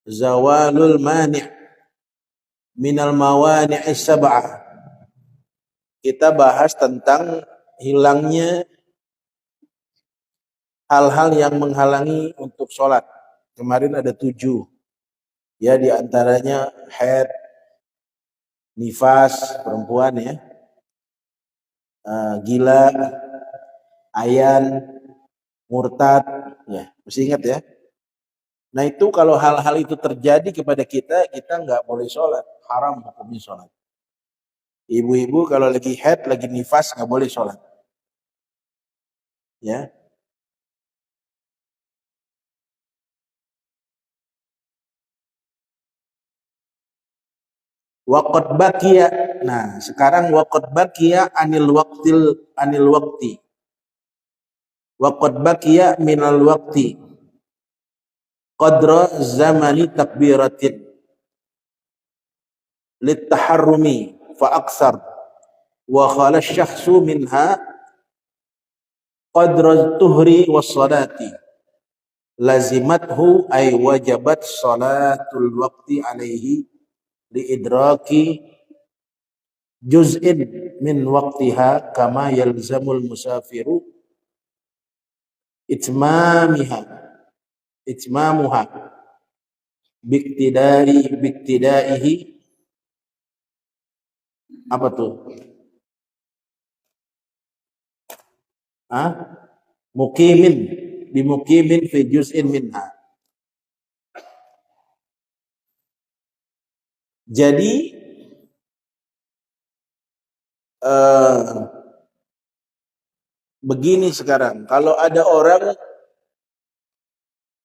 zawalul mani' minal mawani'is sab'ah. Kita bahas tentang hilangnya hal-hal yang menghalangi untuk sholat. Kemarin ada 7. Ya, diantaranya haid, nifas perempuan ya, gila, ayan, murtad, ya, mesti ingat ya. Nah itu kalau hal-hal itu terjadi kepada kita nggak boleh sholat, haram hukumnya sholat. Ibu-ibu kalau lagi haid, lagi nifas nggak boleh sholat. Ya. Waqad baqiya. Nah, sekarang waqad baqiya anil waqti. Waqad baqiya minal waqti. Qadra zamani takbiratin. Littaharrumi fa aksar. Wa khala syakhsu minha qadra tuhri was salati. Lazimathu ay wajabat salatul waqti alaihi liidraki juz'in min waqtiha kama yalzamul musafiru itmamuha biktidaihi apa tuh? Mukimin fi juz'in minha. Jadi begini sekarang, kalau ada orang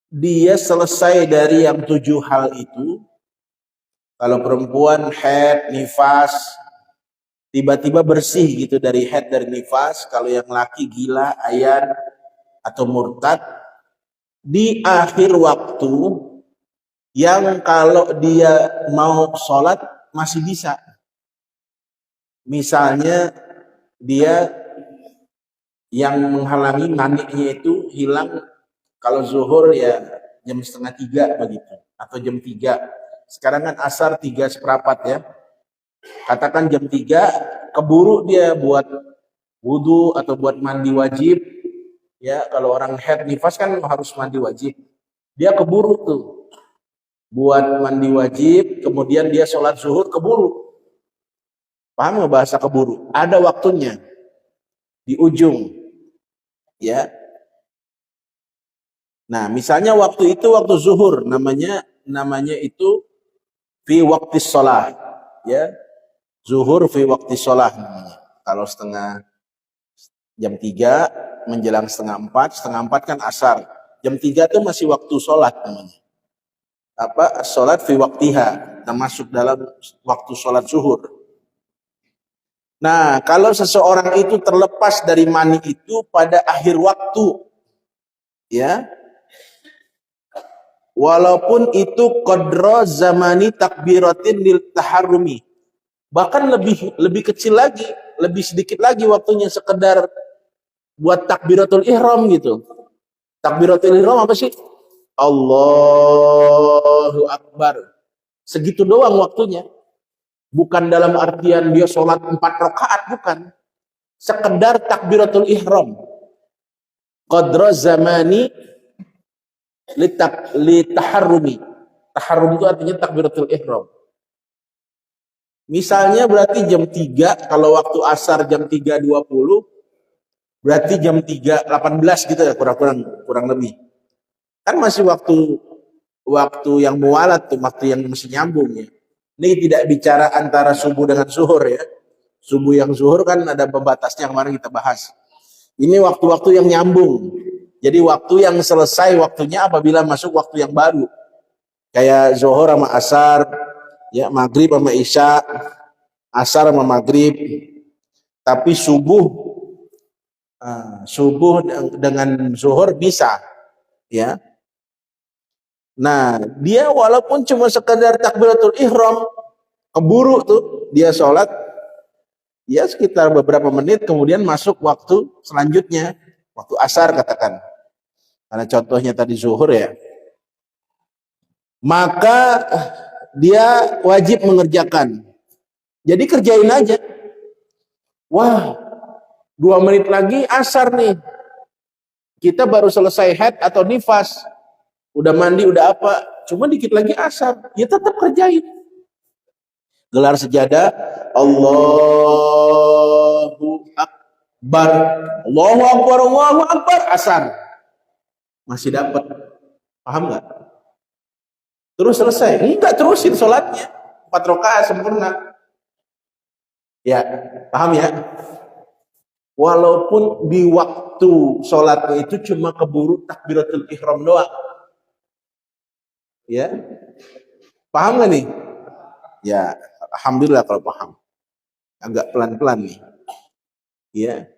dia selesai dari yang 7 hal itu, kalau perempuan haid, nifas, tiba-tiba bersih gitu dari haid, dari nifas, kalau yang laki gila, ayan, atau murtad, di akhir waktu yang kalau dia mau sholat masih bisa. Misalnya dia yang menghalangi maniknya itu hilang kalau zuhur ya jam 2:30 begitu, atau jam 3. Sekarang kan asar 3:15 ya. Katakan jam 3 keburu dia buat wudu atau buat mandi wajib. Ya, kalau orang haid nifas kan harus mandi wajib. Dia keburu tuh buat mandi wajib, kemudian dia sholat zuhur keburu. Paham nggak bahasa keburu? Ada waktunya di ujung, ya. Nah, misalnya waktu itu waktu zuhur, namanya itu fi waqti sholah, ya. Zuhur fi waqti sholah. Kalau jam 3 menjelang 3:30, 3:30 kan asar. Jam 3 itu masih waktu sholat namanya. Sholat fi waqtiha, termasuk dalam waktu sholat zuhur. Nah, kalau seseorang itu terlepas dari mani itu pada akhir waktu, ya, walaupun itu qadra zamani takbiratin lil taharrumi, bahkan lebih kecil lagi, lebih sedikit lagi waktunya, sekedar buat takbiratul ihram gitu. Takbiratul ihram apa sih? Allahu Akbar. Segitu doang waktunya. Bukan dalam artian dia sholat 4 rakaat, bukan. Sekedar takbiratul ihram. Qadra zamani litaharrumi. Taharrum itu artinya takbiratul ihram. Misalnya berarti jam 3, kalau waktu asar jam 3:20, berarti jam 3:18 gitu ya, kurang lebih. Kan masih waktu yang mualat tuh, waktu yang masih nyambung ya. Ini tidak bicara antara subuh dengan zuhur ya. Subuh yang zuhur kan ada pembatasnya, kemarin kita bahas. Ini waktu-waktu yang nyambung. Jadi waktu yang selesai waktunya apabila masuk waktu yang baru. Kayak zuhur sama asar, ya, maghrib sama isya, asar sama maghrib. Tapi subuh dengan zuhur bisa, ya. Nah, dia walaupun cuma sekedar takbiratul ihram, keburu tuh dia sholat, ya sekitar beberapa menit kemudian masuk waktu selanjutnya, waktu asar katakan. Karena contohnya tadi zuhur ya. maka dia wajib mengerjakan. Jadi kerjain aja. Wah, 2 menit lagi asar nih. Kita baru selesai haid atau nifas. Udah mandi, udah apa. Cuma dikit lagi asar. Ya tetap kerjain. Gelar sejadah. Allahu Akbar. Allahu Akbar, Allahu Akbar. Asar. Masih dapat. Paham nggak? Terus selesai. Enggak, terusin sholatnya. 4 rakaat sempurna. Ya, paham ya? Walaupun di waktu sholatnya itu cuma keburu takbiratul ihram doang. Ya, paham nggak nih? Ya, alhamdulillah kalau paham. Agak pelan-pelan nih. Ya.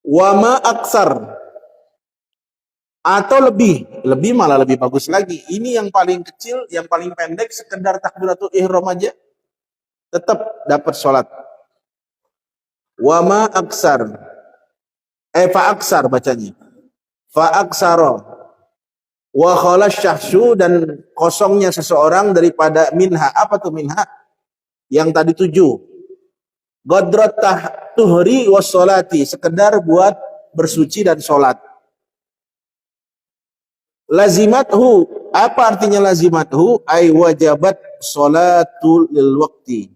Wama aksar. Atau lebih malah lebih bagus lagi. Ini yang paling kecil, yang paling pendek, sekedar takbiratul ihram aja, tetap dapat sholat. Wama aksar, fa aksar bacanya, fa aksaro, wa khalas syahsu, dan kosongnya seseorang daripada minha. Apa tuh minha? Yang tadi 7. Godrot tuhri was sholati, sekedar buat bersuci dan sholat. Lazimathu, apa artinya lazimathu? Ay wajabat sholatul lil waqti.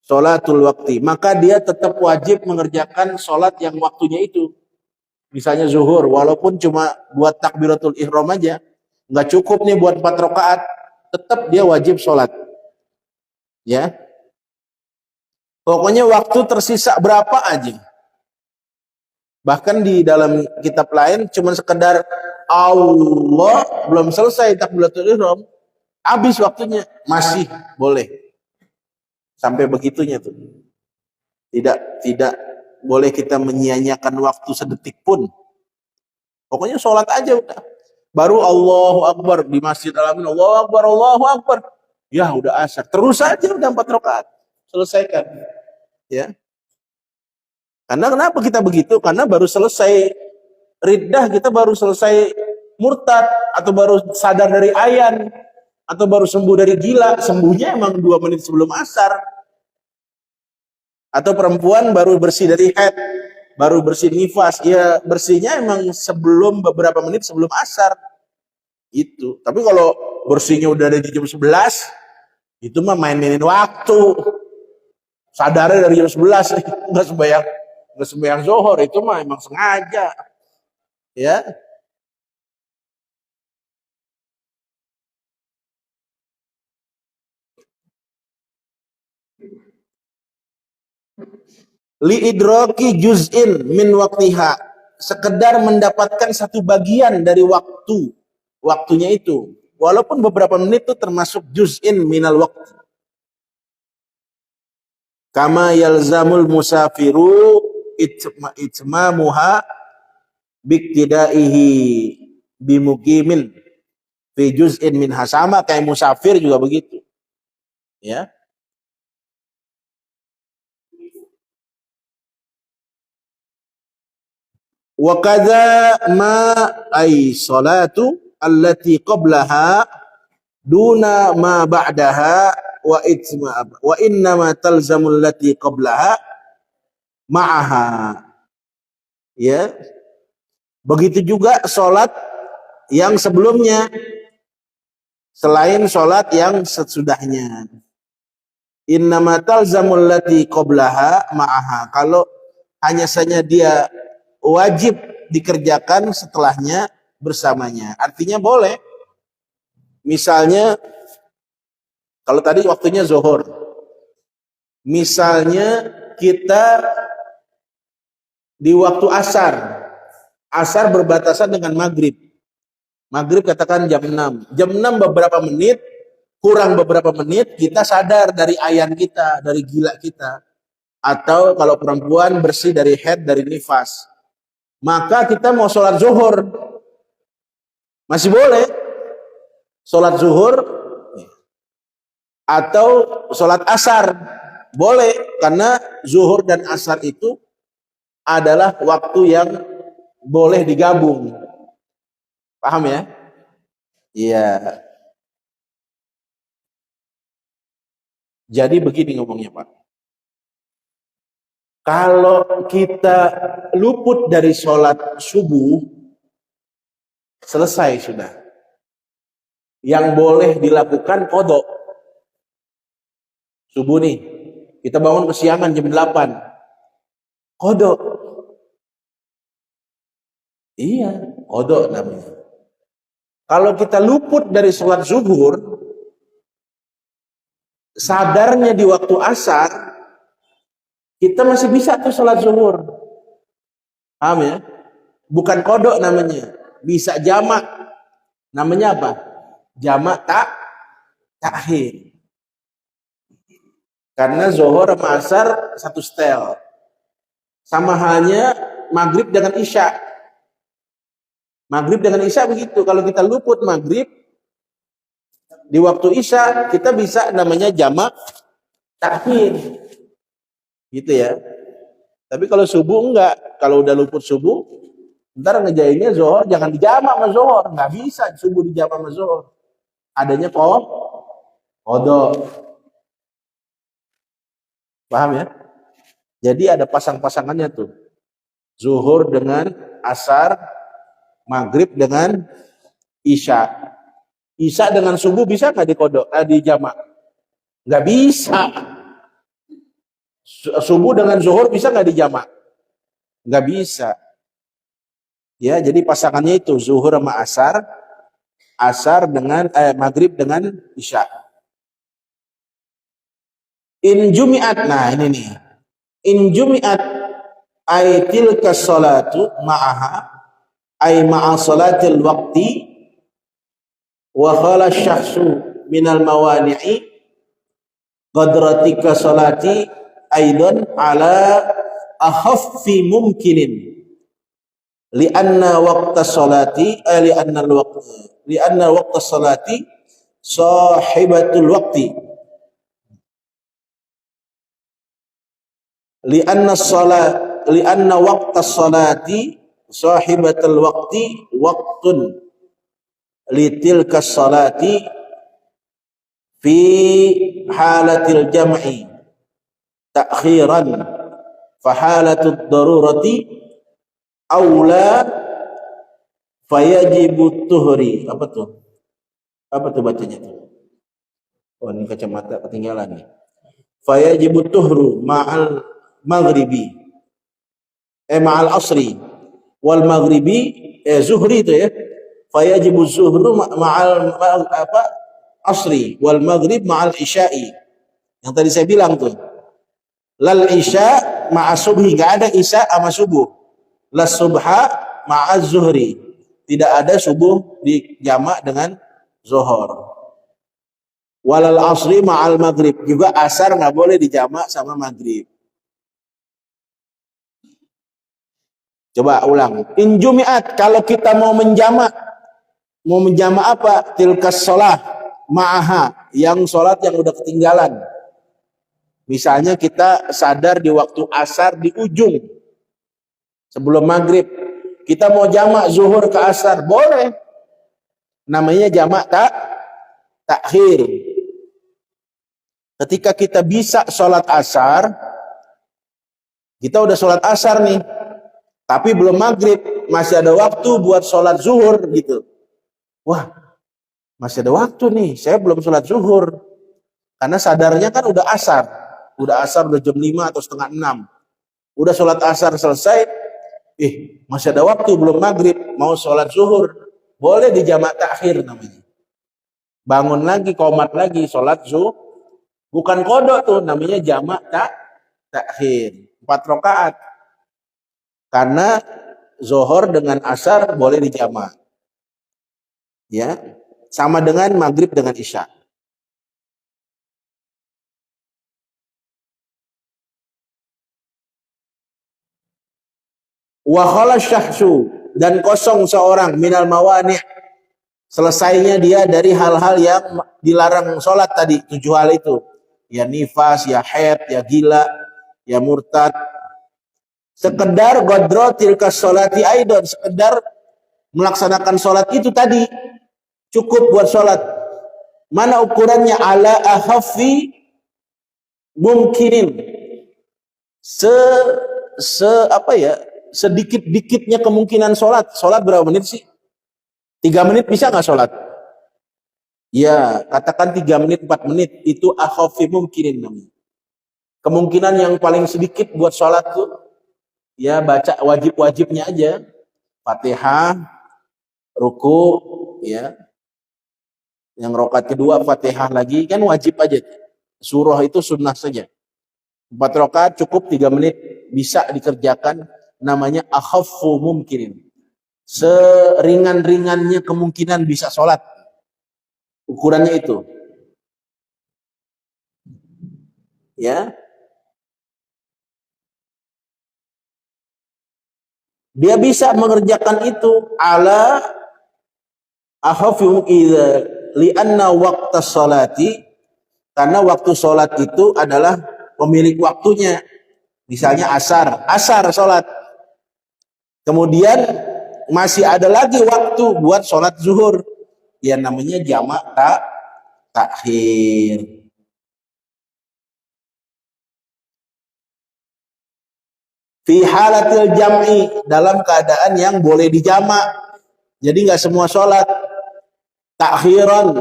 Sholatul waqti, maka dia tetap wajib mengerjakan sholat yang waktunya itu. Misalnya zuhur, walaupun cuma buat takbiratul ihram aja, nggak cukup nih buat 4 rakaat, tetap dia wajib sholat. Ya, pokoknya waktu tersisa berapa aja. Bahkan di dalam kitab lain cuma sekedar Allah, belum selesai takbiratul ihram, habis waktunya, masih boleh. Sampai begitunya tuh. Tidak boleh kita menyia-nyiakan waktu sedetik pun. Pokoknya sholat aja udah. Baru Allahu Akbar di Masjid Al-Amin, Allahu Akbar, Allahu Akbar. Ya udah asar. Terus aja udah 4 rakaat. Selesaikan. Ya. Karena kenapa kita begitu? Karena baru selesai riddah, kita baru selesai murtad, atau baru sadar dari ayan, atau baru sembuh dari gila. Sembuhnya emang 2 menit sebelum asar. Atau perempuan baru bersih dari haid, baru bersih nifas, ya bersihnya emang sebelum beberapa menit sebelum asar. Itu. Tapi kalau bersihnya udah dari jam 11, itu mah main-mainin waktu. Sadarnya dari jam 11, nggak sembahyang zuhur, itu mah emang sengaja. Ya. Li idroki juz'in min waktiha, sekedar mendapatkan satu bagian dari waktunya itu, walaupun beberapa menit itu termasuk juz'in minal waktu. Kama yalzamul musafiru itmamuha biktidaihi bimukimin fi juz'in minha, sama kayak musafir juga begitu. Ya. Wa kadza ma ay salatu allati qablaha duna ma ba'daha wa inna ma talzamul lati qablaha ma'aha. Ya. Begitu juga salat yang sebelumnya selain salat yang sesudahnya. Inna ma talzamul lati qablaha ma'aha. Kalau hanya saja dia wajib dikerjakan setelahnya bersamanya. Artinya boleh. Misalnya kalau tadi waktunya zuhur. Misalnya kita di waktu asar. Asar berbatasan dengan maghrib. Maghrib katakan jam 6. Jam 6 beberapa menit, kurang beberapa menit, kita sadar dari ayan kita, dari gila kita. Atau kalau perempuan bersih dari haid, dari nifas. Maka kita mau sholat zuhur, masih boleh sholat zuhur atau sholat asar, boleh, karena zuhur dan asar itu adalah waktu yang boleh digabung. Paham ya? Iya. Jadi begini ngomongnya Pak. Kalau kita luput dari sholat subuh, selesai sudah. Yang boleh dilakukan kodok. Subuh nih, kita bangun kesiangan jam 8. Kodok. Iya, kodok namanya. Kalau kita luput dari sholat zuhur, sadarnya di waktu asar, kita masih bisa tuh sholat zuhur. Paham ya? Bukan kodok namanya. Bisa jamak. Namanya apa? Jamak takhir. Karena zuhur sama asar satu setel. Sama halnya maghrib dengan isya. Maghrib dengan isya begitu. Kalau kita luput maghrib, di waktu isya kita bisa namanya jamak takhir. Gitu ya. Tapi kalau subuh enggak. Kalau udah luput subuh, ntar ngejainnya zuhur jangan dijamak sama zuhur. Nggak bisa subuh dijamak sama zuhur. Adanya kodok. Paham ya? Jadi ada pasang-pasangannya tuh. Zuhur dengan asar, maghrib dengan isya. Isya dengan subuh bisa nggak dijamak? Nggak bisa. Subuh dengan zuhur bisa nggak dijamak? Nggak bisa. Ya, jadi pasangannya itu zuhur sama asar dengan maghrib dengan isya. In jumi'at, nah ini nih. In jumi'at ay tilka salatu ma'aha ay ma'a salatil waqti wa khala syakhsu minal mawani'i qadratika salati aidan ala akhaffi mumkinin li'anna waqta salati li'anna waqta salati sahibatul waqti li'anna waqta salati sahibatul waqti waqtun litilka salati fi halatil jam'i ta'khiran fa halatud darurati aula fayajibu tuhri. Apa tuh bacanya tuh? Oh, ini kacamata ketinggalan nih. Fayajibu tuhru ma'al maghribi ma'al asri wal maghribi zuhri itu ya. Fayajibu zuhru ma'al asri wal maghrib ma'al isya'i. Yang tadi saya bilang tuh. Lal isya ma'a subhi, enggak ada isya sama subuh. Las subha ma'a zuhri. Tidak ada subuh dijamak dengan zuhur. Walal asri ma'al maghrib. Juga asar nggak boleh dijamak sama maghrib. Coba ulang. In jumi'at, kalau kita mau menjamak apa? Tilkas sholah ma'aha, yang sholat yang udah ketinggalan. Misalnya kita sadar di waktu asar di ujung sebelum maghrib, kita mau jamak zuhur ke asar, boleh. Namanya jamak takhir. Ketika kita bisa sholat asar, kita udah sholat asar nih, tapi belum maghrib, masih ada waktu buat sholat zuhur gitu. Wah, masih ada waktu nih, saya belum sholat zuhur. Karena sadarnya kan udah asar udah jam 5 atau setengah 6. Udah sholat asar selesai, masih ada waktu belum maghrib, mau sholat zuhur, boleh dijamak takhir namanya. Bangun lagi, qomat lagi, sholat zuhur. Bukan kodok tuh, namanya jamak takhir. 4 rakaat. Karena zuhur dengan asar boleh dijamak. Ya, sama dengan maghrib dengan isya. Wa khala syahsu, dan kosong seorang minal mawani', selesainya dia dari hal-hal yang dilarang sholat tadi, 7 hal itu. Ya nifas, ya haid, ya gila, ya murtad. Sekedar godro tilka sholati aidon, sekedar melaksanakan sholat itu tadi, cukup buat sholat. Mana ukurannya? Ala ahaffi mungkinin, se se apa ya, sedikit-dikitnya kemungkinan sholat. Sholat berapa menit sih? 3 menit bisa nggak sholat? Ya, katakan 3 menit, 4 menit, itu akhafi mungkinin namanya. Kemungkinan yang paling sedikit buat sholat tuh, ya baca wajib-wajibnya aja. Fatihah, ruku, ya. Yang rakaat kedua Fatihah lagi, kan wajib aja. Surah itu sunnah saja. 4 rakaat cukup 3 menit, bisa dikerjakan, namanya akhaffu mungkinin. Seringan-ringannya kemungkinan bisa sholat. Ukurannya itu. Ya. Dia bisa mengerjakan itu ala akhafu idza lianna waqta sholati, karena waktu sholat itu adalah pemilik waktunya. Misalnya asar sholat. Kemudian masih ada lagi waktu buat sholat zuhur. Ya namanya jamak takhir. Fi halatil jam'i, dalam keadaan yang boleh dijamak. Jadi nggak semua sholat. Takhiran,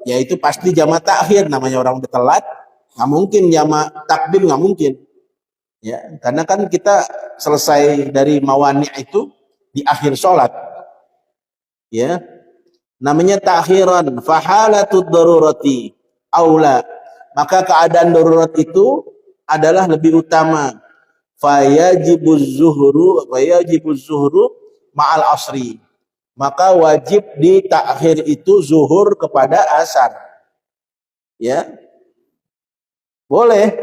yaitu pasti jamak takhir, namanya orang udah telat, nggak mungkin jamak takdim, nggak mungkin. Ya, karena kan kita selesai dari mawani itu di akhir sholat. Ya, namanya takhiran. Fahalatud darurati aula, maka keadaan darurat itu adalah lebih utama. Fayajibuz zuhru ma'al asri, maka wajib di takhir itu zuhur kepada asar. Ya, boleh.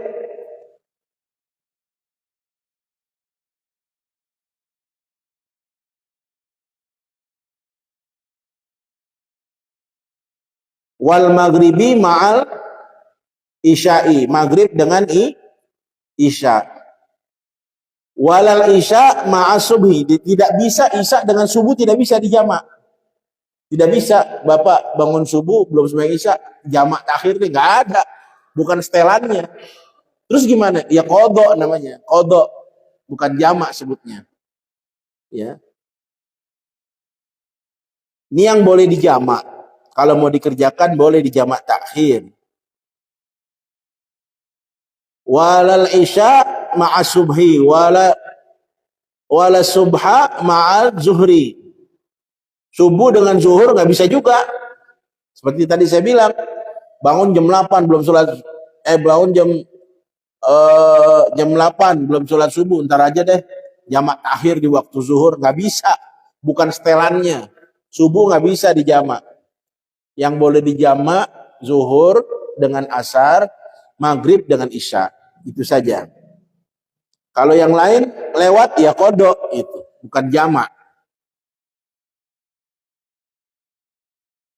Wal maghribi ma'al isya'i, maghrib dengan isya. Walal isya ma'as subhi, tidak bisa isya dengan subuh, tidak bisa dijamak. Tidak bisa, Bapak bangun subuh belum sembahyang isya, jamak takhir nih nggak ada, bukan setelannya. Terus gimana? Ya qadha namanya, qadha, bukan jamak sebutnya. Ya. Ini yang boleh dijamak. Kalau mau dikerjakan boleh dijamak takhir. Walal isya ma'as subhi wala subha ma'al zuhri. Subuh dengan zuhur nggak bisa juga. Seperti tadi saya bilang, bangun jam 8 belum sholat, bangun jam 8 belum sholat subuh, ntar aja deh jamak takhir di waktu zuhur, nggak bisa, bukan setelannya. Subuh nggak bisa dijamak. Yang boleh dijamak zuhur dengan asar, maghrib dengan isya, itu saja. Kalau yang lain lewat ya kodok, itu bukan jamak.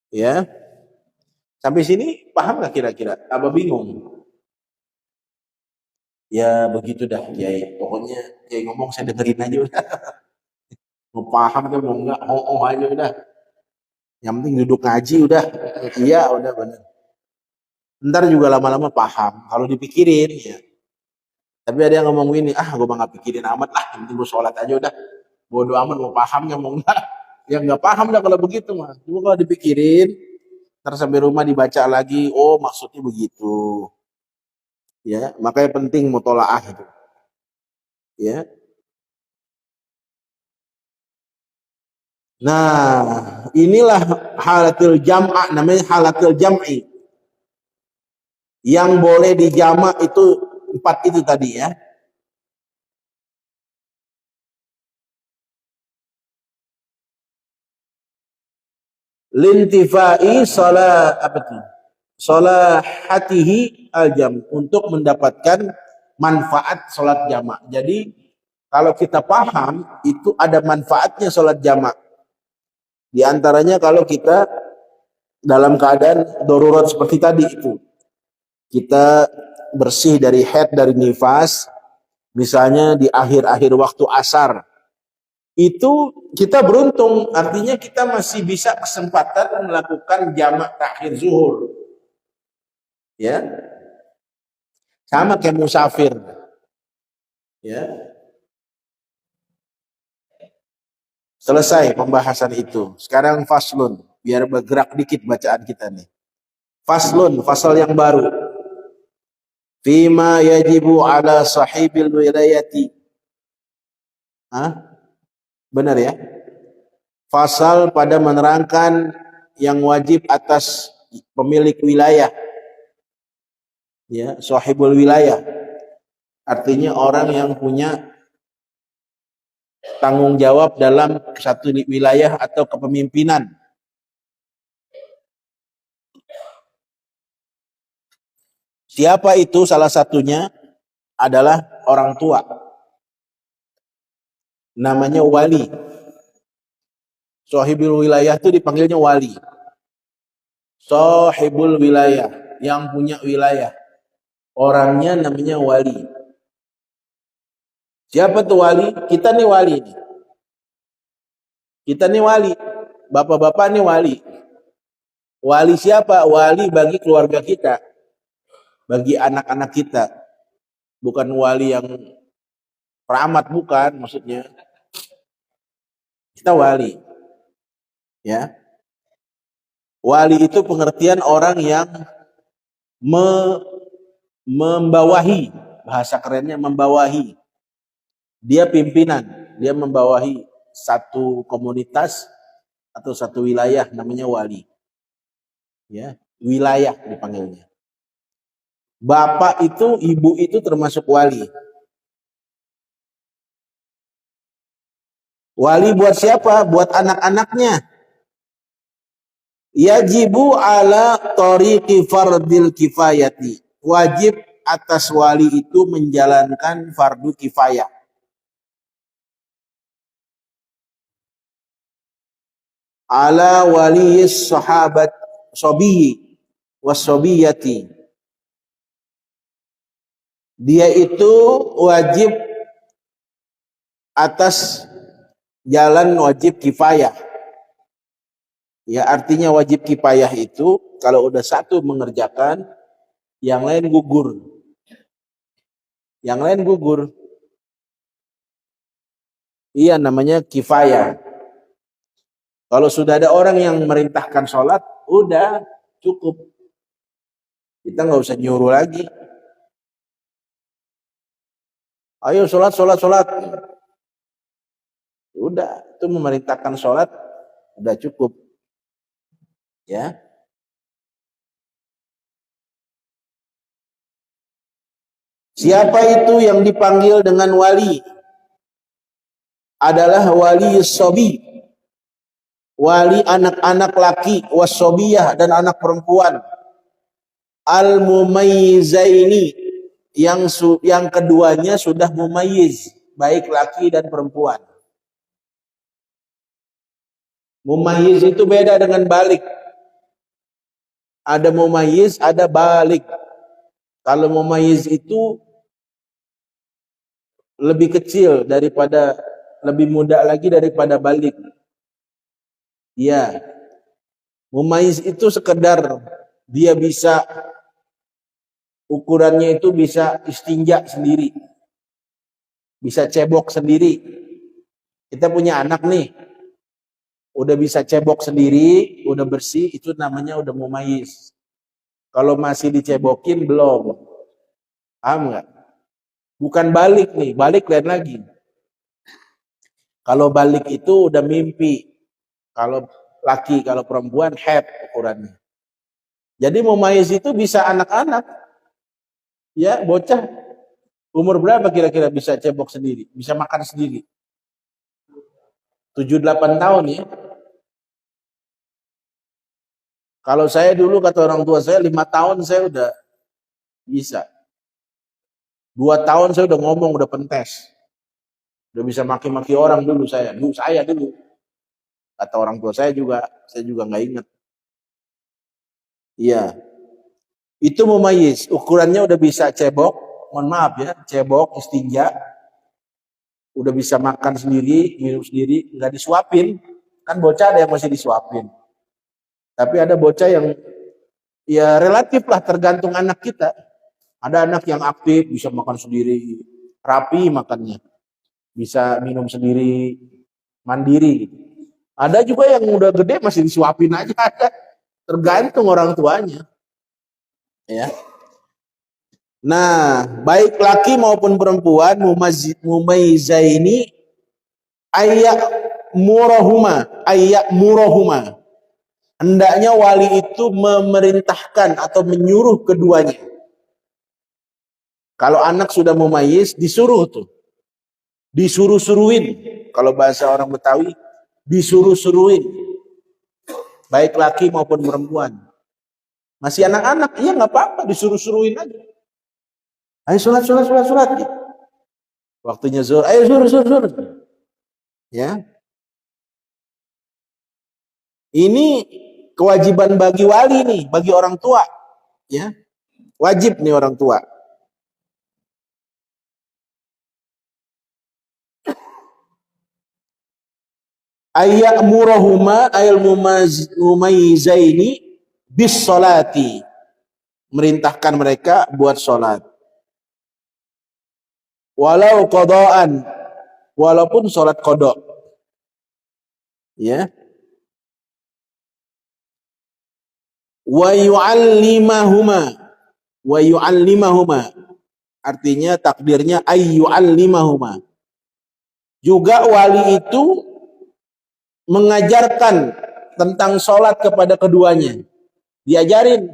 Ya, sampai sini paham nggak kira-kira? Apa bingung? Ya begitu dah, Kiai. Pokoknya Kiai ngomong saya dengerin aja udah. Mau paham kan mau enggak, oh aja udah. Yang penting duduk ngaji udah. Iya udah benar. Ntar juga lama-lama paham. Kalau dipikirin ya. Tapi ada yang ngomong gini, gue mah nggak pikirin amat lah, yang penting gue sholat aja udah. Bodoh amat mau paham nggak mau enggak. Ya nggak paham dah kalau begitu mah. Cuma kalau dipikirin, ntar sampai rumah dibaca lagi, oh maksudnya begitu. Ya, makanya penting mutolaah itu. Ya. Nah, inilah halatil jam'a, namanya halatil jam'i. Yang boleh dijamak itu 4 itu tadi ya. Lintifai salahatihi al-jam, untuk mendapatkan manfaat sholat jamak. Jadi kalau kita paham itu ada manfaatnya sholat jamak. Di antaranya kalau kita dalam keadaan darurat seperti tadi itu, kita bersih dari haid, dari nifas, misalnya di akhir-akhir waktu asar, itu kita beruntung, artinya kita masih bisa kesempatan melakukan jamak takhir zuhur. Ya. Sama kayak musafir. Ya. Selesai pembahasan itu. Sekarang faslun, biar bergerak dikit bacaan kita nih. Faslun, fasal yang baru. Fima yajibu ala sahibil wilayati. Hah? Benar ya? Fasal pada menerangkan yang wajib atas pemilik wilayah. Ya, sahibul wilayah. Artinya orang yang punya tanggung jawab dalam satu wilayah atau kepemimpinan. Siapa itu? Salah satunya adalah orang tua. Namanya wali. Sahibul wilayah itu dipanggilnya wali. Sahibul wilayah, yang punya wilayah. Orangnya namanya wali. Siapa tuh wali? Kita nih wali. Kita nih wali. Bapak-bapak nih wali. Wali siapa? Wali bagi keluarga kita. Bagi anak-anak kita. Bukan wali yang keramat, bukan maksudnya. Kita wali. Ya. Wali itu pengertian orang yang membawahi. Bahasa kerennya membawahi. Dia pimpinan, dia membawahi satu komunitas atau satu wilayah, namanya wali. Ya, wilayah dipanggilnya. Bapak itu, ibu itu termasuk wali. Wali buat siapa? Buat anak-anaknya. Yajibu ala tariqi fardil kifayati. Wajib atas wali itu menjalankan fardu kifayah. Ala waliyis sahabat sobiyi wasobiyati. Dia itu wajib atas jalan wajib kifayah. Ya, artinya wajib kifayah itu kalau udah satu mengerjakan, yang lain gugur. Yang lain gugur. Iya, namanya kifayah. Kalau sudah ada orang yang merintahkan sholat, udah cukup. Kita nggak usah nyuruh lagi. Ayo sholat. Udah, itu memerintahkan sholat, udah cukup. Ya. Siapa itu yang dipanggil dengan wali? Adalah wali sobi. Wali anak-anak laki, wasobiyah, dan anak perempuan. Al-mumayyizaini, yang keduanya sudah mumayyiz, baik laki dan perempuan. Mumayyiz itu beda dengan balik. Ada mumayyiz, ada balik. Kalau mumayyiz itu lebih kecil daripada, lebih muda lagi daripada balik. Ya, mumayyiz itu sekedar dia bisa, ukurannya itu bisa istinja sendiri, bisa cebok sendiri. Kita punya anak nih, udah bisa cebok sendiri, udah bersih, itu namanya udah mumayyiz. Kalau masih dicebokin belum, paham nggak? Bukan balik nih, balik lain lagi. Kalau balik itu udah mimpi. Kalau laki, kalau perempuan head ukurannya. Jadi mumayyiz itu bisa anak-anak, ya bocah. Umur berapa kira-kira bisa cebok sendiri, bisa makan sendiri? 7-8 tahun ya. Kalau saya dulu kata orang tua saya 5 tahun saya udah bisa. 2 tahun saya udah ngomong, udah pentes. Udah bisa maki-maki orang dulu saya. Dulu. Kata orang tua saya juga nggak ingat. Iya. Itu mumayyiz, ukurannya udah bisa cebok, mohon maaf ya, cebok, istinja. Udah bisa makan sendiri, minum sendiri, nggak disuapin. Kan bocah ada yang masih disuapin. Tapi ada bocah yang ya relatif lah, tergantung anak kita. Ada anak yang aktif, bisa makan sendiri, rapi makannya, bisa minum sendiri, mandiri. Ada juga yang udah gede masih disuapin aja, ada. Tergantung orang tuanya. Ya. Nah, baik laki maupun perempuan mumayyizaini ayyak murahuma. Hendaknya wali itu memerintahkan atau menyuruh keduanya. Kalau anak sudah mumayyiz, disuruh tuh. Disuruh-suruhin. Kalau bahasa orang Betawi, disuruh-suruhin. Baik laki maupun perempuan. Masih anak-anak, iya nggak apa-apa, disuruh-suruhin aja. Ayo sholat. Gitu. Waktunya zuhur, ayo zuhur. Ya. Ini kewajiban bagi wali nih, bagi orang tua. Ya. Wajib nih orang tua. Ayyamurahuma ayal mumayyizaini bis salati. Merintahkan mereka buat sholat. Walau qadaan, walaupun sholat qada. Ya. Wa yu'allimahuma. Artinya takdirnya ayyu'allimahuma. Juga wali itu mengajarkan tentang sholat kepada keduanya. Diajarin.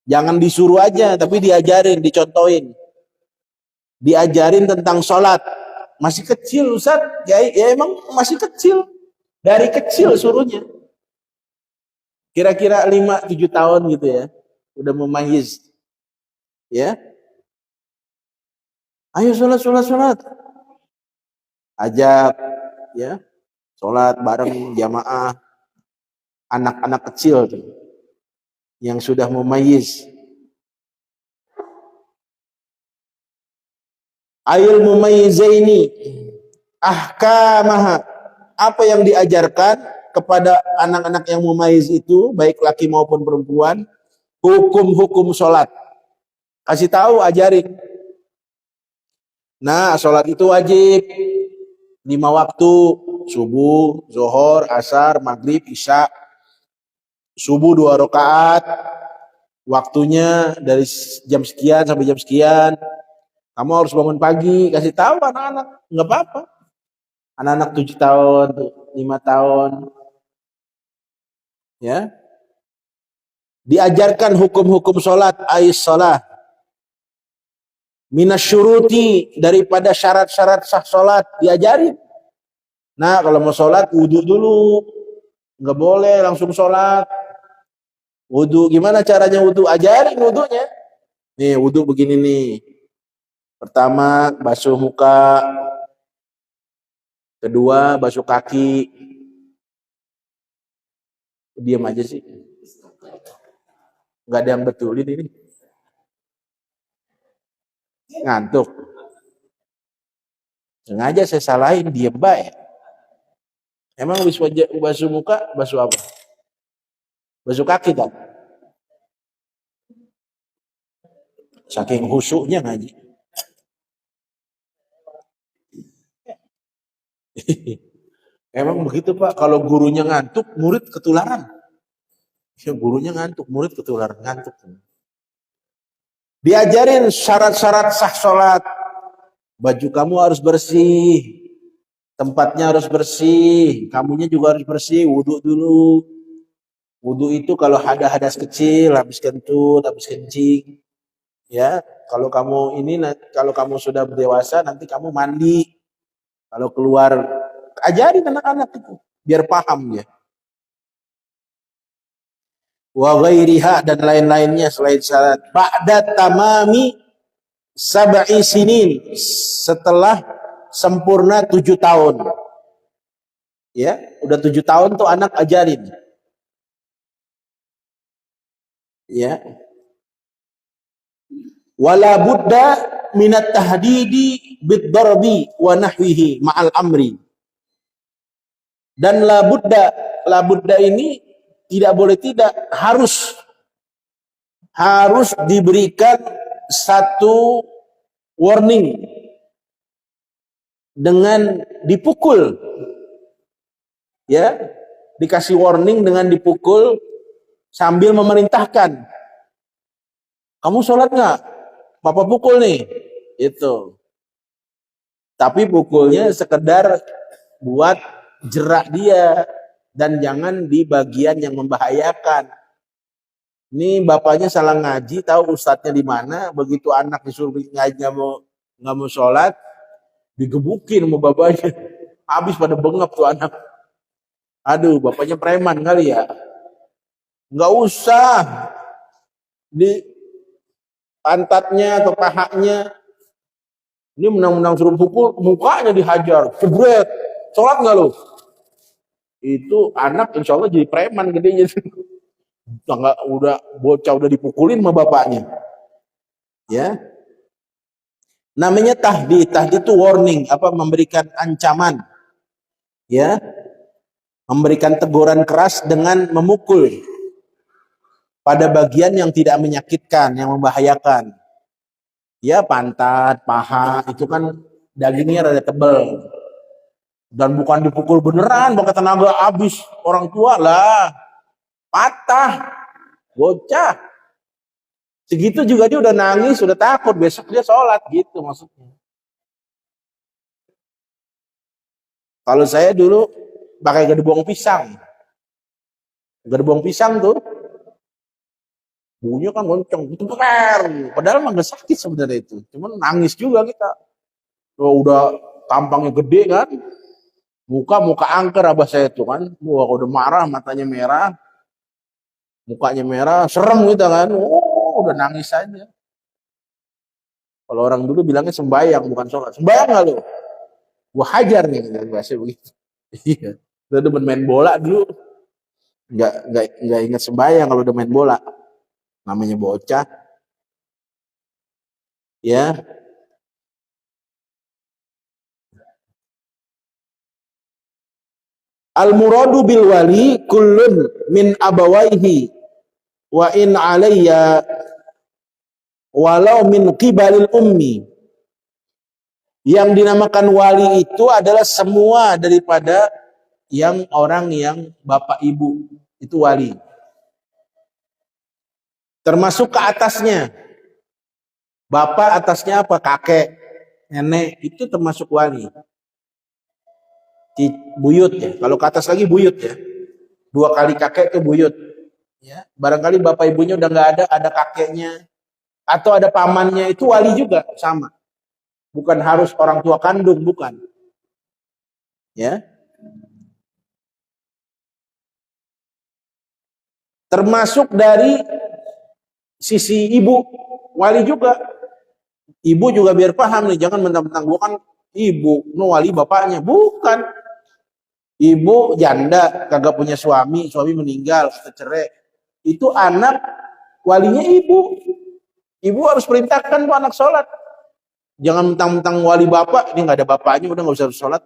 Jangan disuruh aja, tapi diajarin, dicontohin. Diajarin tentang sholat. Masih kecil, Ustaz. Ya emang masih kecil. Dari kecil suruhnya. Kira-kira 5-7 tahun gitu ya. Udah memayyiz. Ya. Ayo sholat. Ajak. Ya. Sholat bareng jamaah. Anak-anak kecil tuh. Yang sudah mumayyiz. Ayul mumayyizaini ahkamaha. Apa yang diajarkan kepada anak-anak yang mumayyiz itu, baik laki maupun perempuan, hukum-hukum sholat. Kasih tahu, ajarin. Nah, sholat itu wajib 5 waktu, subuh, zuhur, asar, maghrib, isya. Subuh 2 rakaat, waktunya dari jam sekian sampai jam sekian. Kamu harus bangun pagi, kasih tahu anak-anak, nggak apa-apa. Anak-anak 7 tahun, 5 tahun, ya. Diajarkan hukum-hukum sholat, ais sholat. Minasyuruti, daripada syarat-syarat sah sholat, diajarin. Nah, kalau mau sholat, wudhu dulu. Nggak boleh langsung sholat. Wudhu, gimana caranya wudhu? Ajarin wudhunya. Nih, wudhu begini nih. Pertama, basuh muka. Kedua, basuh kaki. Diam aja sih. Nggak ada yang betulin ini. Ngantuk. Sengaja saya salahin, diem baik. Emang habis basuh muka, basuh apa? Basuh kaki kan? Saking khusyuknya ngaji. Emang begitu Pak, kalau gurunya ngantuk, murid ketularan. Ya, gurunya ngantuk, murid ketularan, ngantuk. Diajarin syarat-syarat sah sholat. Baju kamu harus bersih, tempatnya harus bersih, kamunya juga harus bersih, wudhu dulu. Wudhu itu kalau ada hadas kecil, habis kentut, habis kencing. Ya, kalau kamu kalau kamu sudah dewasa, nanti kamu mandi. Kalau keluar, ajarin anak-anak itu biar paham ya. Wa ghairiha, dan lain-lainnya selain syarat. Ba'da tamami sab'i sinin, setelah sempurna 7 tahun. Ya, udah 7 tahun tuh anak ajarin. Ya. Wala budda minat tahdidi bid-darbi wa nahwihi ma'al amri. Dan la budda ini tidak boleh tidak, harus harus diberikan satu warning dengan dipukul, ya, dikasih warning dengan dipukul sambil memerintahkan, kamu sholat nggak? Papa pukul nih, itu. Tapi pukulnya sekedar buat jerak dia dan jangan di bagian yang membahayakan. Ini bapaknya salah ngaji, tahu ustadznya di mana, begitu anak disuruh ngaji nggak mau sholat, digebukin sama bapaknya. Habis pada bengap tuh anak. Aduh, bapaknya preman kali ya. Nggak usah di pantatnya atau pahanya. Ini menang-menang suruh pukul, mukanya dihajar, jebret. Sholat nggak lo? Itu anak insya Allah jadi preman gedenya. Udah bocah udah dipukulin sama bapaknya. Ya. Namanya tahdid. Tahdid itu warning, memberikan ancaman. Ya. Memberikan teguran keras dengan memukul pada bagian yang tidak menyakitkan, yang membahayakan. Ya, pantat, paha, itu kan dagingnya rada tebel. Dan bukan dipukul beneran, pakai tenaga habis. Orang tua lah, patah, bocah. Segitu juga dia udah nangis, udah takut, besok dia sholat, gitu maksudnya. Kalau saya dulu pakai gerbong pisang. Gerbong pisang tuh, bunyinya kan gonceng, padahal mah gak sakit sebenarnya itu. Cuman nangis juga kita. Udah tampangnya gede kan, muka angker abah saya tuh kan, udah marah, matanya merah, mukanya merah, serem gitu kan, udah nangis aja. Kalau orang dulu bilangnya sembayang bukan sholat. Sembayang nggak lo? Gua hajar nih, bahasa begitu. Iya, udah main bola dulu, nggak ingat sembayang kalau udah main bola. Namanya bocah, ya. Al-muradu bil wali kullun min abawaihi wa in alayya walau min qibalil ummi. Yang dinamakan wali itu adalah semua daripada yang orang yang bapak ibu, itu wali. Termasuk ke atasnya. Bapak atasnya apa? Kakek, nenek, itu termasuk wali. Buyut ya. Kalau ke atas lagi buyut ya. 2 kali kakek itu buyut. Ya. Barangkali bapak ibunya udah nggak ada kakeknya atau ada pamannya, itu wali juga sama. Bukan harus orang tua kandung, bukan. Ya. Termasuk dari sisi ibu, wali juga. Ibu juga biar paham nih, jangan mentang-mentang gua kan ibu, wali bapaknya, bukan. Ibu janda, kagak punya suami meninggal atau cerai, itu anak walinya ibu. Ibu harus perintahkan tuh anak sholat. Jangan mentang-mentang wali bapak, ini nggak ada bapaknya, udah nggak usah sholat.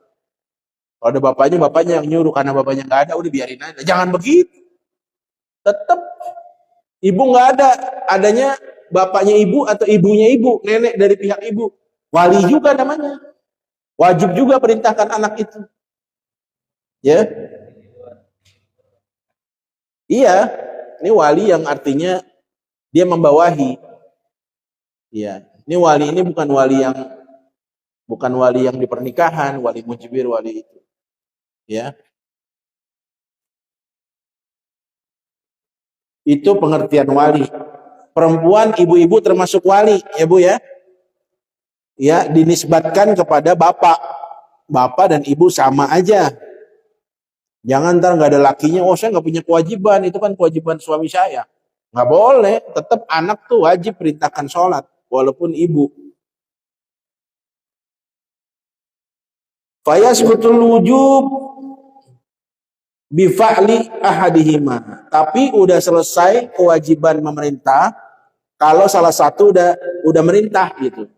Kalau ada bapaknya yang nyuruh, karena bapaknya nggak ada, udah biarin aja. Jangan begitu. Tetap ibu nggak ada, adanya bapaknya ibu atau ibunya ibu, nenek dari pihak ibu. Wali juga namanya. Wajib juga perintahkan anak itu. Ya. Iya, ini wali yang artinya dia membawahi. Iya, ini wali ini bukan wali yang di pernikahan, wali mujibir, wali itu. Ya. Itu pengertian wali. Perempuan, ibu-ibu termasuk wali, ya Bu ya. Ya, dinisbatkan kepada bapak. Bapak dan ibu sama aja. Jangan ntar nggak ada lakinya, saya nggak punya kewajiban, itu kan kewajiban suami saya. Nggak boleh, tetap anak tuh wajib perintahkan sholat, walaupun ibu. Fayasbutul wujub bifa'li ahadihima. Tapi udah selesai kewajiban memerintah kalau salah satu udah merintah gitu.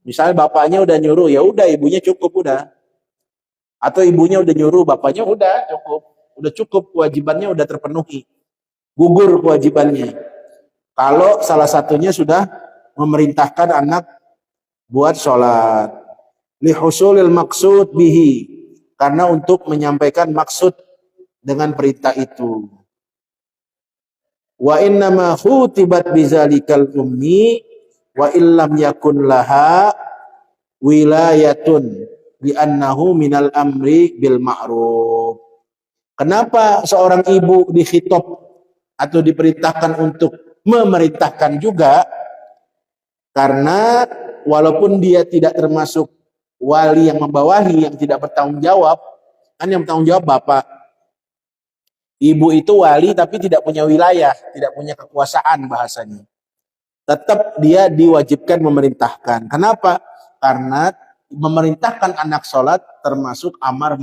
Misalnya bapaknya udah nyuruh, ya udah ibunya cukup udah. Atau ibunya udah nyuruh, bapaknya udah cukup. Udah cukup, kewajibannya udah terpenuhi. Gugur kewajibannya. Kalau salah satunya sudah memerintahkan anak buat sholat. Lihusulil maksud bihi. Karena untuk menyampaikan maksud dengan perintah itu. Wa innama khutibat bizalikal ummi wa illam yakun laha wilayatun li'annahu minal amri bil ma'ruf. Kenapa seorang ibu dikhitab atau diperintahkan untuk memerintahkan juga? Karena walaupun dia tidak termasuk wali yang membawahi, yang tidak bertanggung jawab, kan yang bertanggung jawab bapak. Ibu itu wali tapi tidak punya wilayah, tidak punya kekuasaan bahasanya. Tetap dia diwajibkan memerintahkan. Kenapa? Karena memerintahkan anak sholat termasuk amar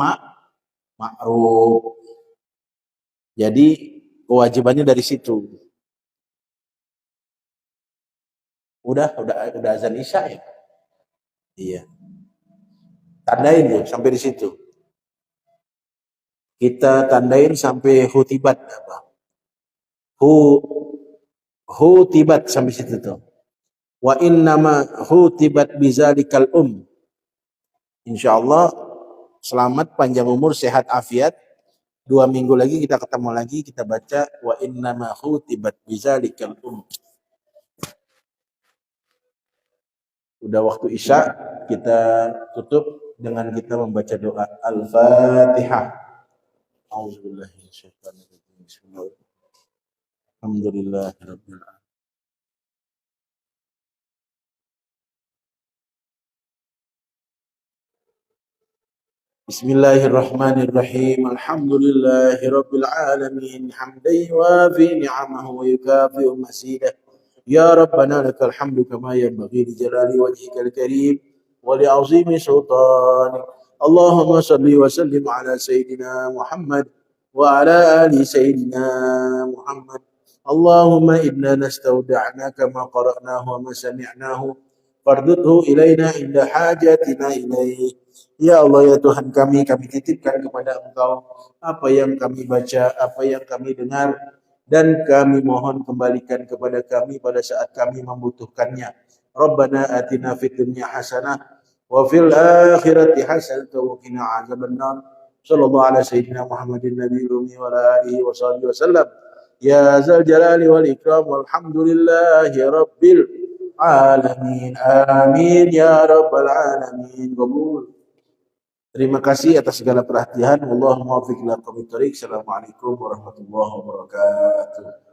ma'ruf. Jadi kewajibannya dari situ. Udah azan isya ya? Iya. Tandain ya sampai di situ. Kita tandain sampai hutibat apa? Hutibat sampai situ tuh. Wa innama hutibat bizalikal Insyaallah selamat, panjang umur, sehat afiat. 2 minggu lagi kita ketemu lagi, kita baca wa innama hutibat bizalikal Udah waktu isya, kita tutup dengan kita membaca doa Al-Fatihah. A'udzubillahi minasyaitonir rajim. Bismillahirrahmanirrahim. Alhamdulillahirabbil alamin. Bismillahirrahmanirrahim. Alhamdulillahirabbil alamin. Hamdan yuwafi ni'amahu wa yukafi'u mazidah. Ya Rabbana lakal hamdu kama yanbaghi li jalali wajhikal karim wa li 'azimi sultanik. Allahumma shalli wa sallim ala sayyidina Muhammad wa ala ali sayyidina Muhammad. Allahumma inna nastawda'naka ma qara'nahu wa ma sami'nahu fardudhu ilaina inda hajatina ilaih. Ya Allah, ya Tuhan kami titipkan kepada Engkau apa yang kami baca, apa yang kami dengar, dan kami mohon kembalikan kepada kami pada saat kami membutuhkannya. Rabbana atina fid dunya hasanah wa fil akhirati hasanah wa qina azabannar. Sallallahu ala sayyidina Muhammadin nabiyil ummi wa ala alihi wa sahbihi wasallam. Ya zal jalali wal ikram walhamdulillahi rabbil alamin. Amin ya rabbal alamin. Qabul. Terima kasih atas segala perhatian. Wallahul muwaffiq ila aqwamit thoriq. Assalamualaikum warahmatullahi wabarakatuh.